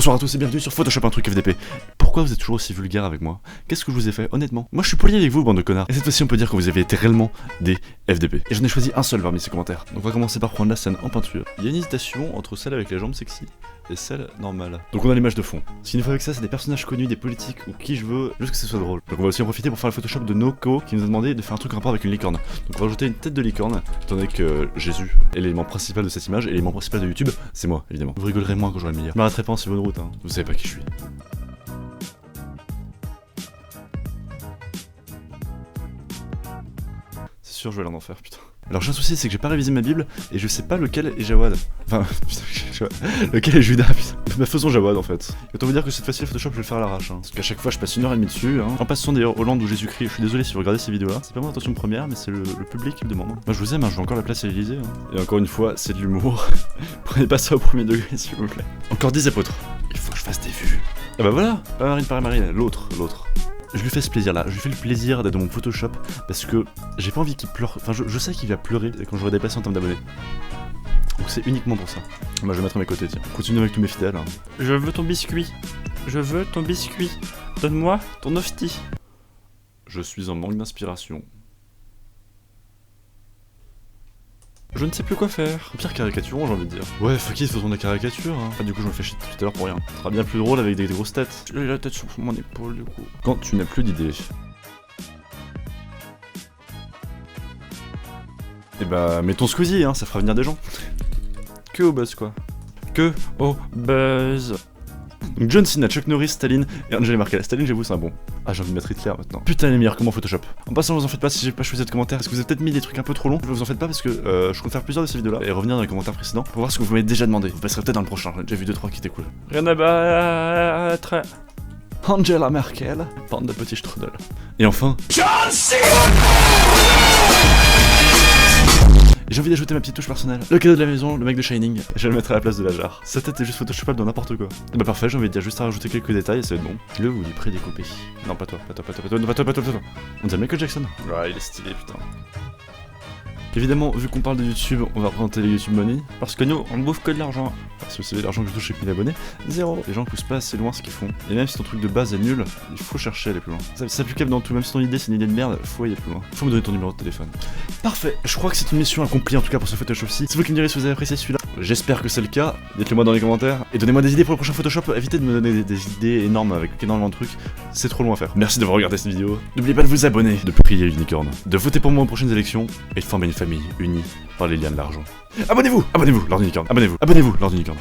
Bonsoir à tous et bienvenue sur Photoshop un truc FDP. Pourquoi vous êtes toujours aussi vulgaire avec moi? Qu'est-ce que je vous ai fait, honnêtement? Moi je suis poli avec vous, bande de connards. Et cette fois-ci on peut dire que vous avez été réellement des FDP. Et j'en ai choisi un seul parmi ces commentaires. Donc on va commencer par prendre la scène en peinture. Il y a une hésitation entre celle avec les jambes sexy et celle normale. Donc on a l'image de fond. Ce qu'il nous faut avec ça, c'est des personnages connus, des politiques ou qui je veux, juste que ce soit drôle. Donc on va aussi en profiter pour faire le Photoshop de Noko qui nous a demandé de faire un truc en rapport avec une licorne. Donc on va ajouter une tête de licorne, étant donné que Jésus est l'élément principal de cette image et l'élément principal de YouTube, c'est moi évidemment. Vous rigolerez moins quand j'aurai le meilleur. Je m'arrêterai pas en si bonne route, hein. Vous savez pas qui je suis. C'est sûr, je vais aller en enfer, putain. Alors j'ai un souci, c'est que j'ai pas révisé ma Bible et je sais pas lequel est Jawad. Enfin, putain, lequel est Judas, putain. Bah faisons Jawad en fait. Et autant vous dire que cette fois-ci, le Photoshop, je vais le faire à l'arrache. Hein. Parce qu'à chaque fois, je passe 1h30 dessus. Hein. En passant d'ailleurs Hollande ou Jésus-Christ, je suis désolé si vous regardez ces vidéos-là. C'est pas mon intention première, mais c'est le public qui me demande. Moi je vous aime, hein, je veux encore la place à l'Elysée. Hein. Et encore une fois, c'est de l'humour. Prenez pas ça au premier degré, s'il vous plaît. Encore 10 apôtres. Il faut que je fasse des vues. Et bah voilà, pas Marine par Marine, l'autre. Je lui fais ce plaisir là, je lui fais le plaisir d'être dans mon Photoshop parce que j'ai pas envie qu'il pleure, enfin je sais qu'il va pleurer quand j'aurai dépassé en termes d'abonnés. Donc c'est uniquement pour ça. Moi je vais mettre à mes côtés, tiens. Continue avec tous mes fidèles. Hein. Je veux ton biscuit. Je veux ton biscuit. Donne-moi ton hostie. Je suis en manque d'inspiration. Je ne sais plus quoi faire. Pire caricaturant, j'ai envie de dire. Ouais, fuck it, faisons des caricatures. Hein. Enfin, du coup, je me fais chier tout à l'heure pour rien. Ce sera bien plus drôle avec des grosses têtes. J'ai la tête sur mon épaule, du coup. Quand tu n'as plus d'idées. Et bah, mettons Squeezie, hein, ça fera venir des gens. Que au buzz, quoi. Que au buzz. Donc John Cena, Chuck Norris, Staline et Angela Merkel. Staline, j'avoue, c'est un bon. Ah, j'ai envie de mettre Hitler maintenant. Putain, les meilleurs, comment Photoshop. En passant, vous en faites pas si j'ai pas choisi de commentaires. Est-ce que vous avez peut-être mis des trucs un peu trop longs? Vous en faites pas parce que je compte faire plusieurs de ces vidéos là et revenir dans les commentaires précédents pour voir ce que vous m'avez déjà demandé. Vous passerez peut-être dans le prochain. J'ai déjà vu 2-3 qui étaient cool. Rien à battre. Angela Merkel, bande de petits strudel. Et enfin, John Cena. J'ai envie d'ajouter ma petite touche personnelle. Le cadeau de la maison, le mec de Shining. Je vais le mettre à la place de la jarre. Sa tête est juste photoshopable dans n'importe quoi. Et bah parfait, j'ai envie de dire juste à rajouter quelques détails et ça va être bon. Le ou du prédécoupé. Non, pas toi. On dirait Michael Jackson. Ouais, il est stylé, putain. Évidemment, vu qu'on parle de YouTube, on va représenter les YouTube Money. Parce que nous, on ne bouffe que de l'argent. Parce que vous savez, l'argent que je touche avec 1000 abonnés, zéro. Les gens poussent pas assez loin ce qu'ils font. Et même si ton truc de base est nul, il faut chercher à aller plus loin. C'est applicable dans tout, même si ton idée c'est une idée de merde, faut aller plus loin. Faut me donner ton numéro de téléphone. Parfait, je crois que c'est une mission accomplie en tout cas pour ce Photoshop-ci. C'est vous qui me direz si vous avez apprécié celui-là. J'espère que c'est le cas. Dites-le moi dans les commentaires. Et donnez-moi des idées pour le prochain Photoshop. Évitez de me donner des idées énormes avec énormément de trucs. C'est trop long à faire. Merci d'avoir regardé cette vidéo. N'oubliez pas de vous abonner, de prier l'unicorne, de voter pour moi aux prochaines élections et de former une famille unie par les liens de l'argent. Abonnez-vous, lord unicorne. Abonnez-vous, lord unicorne.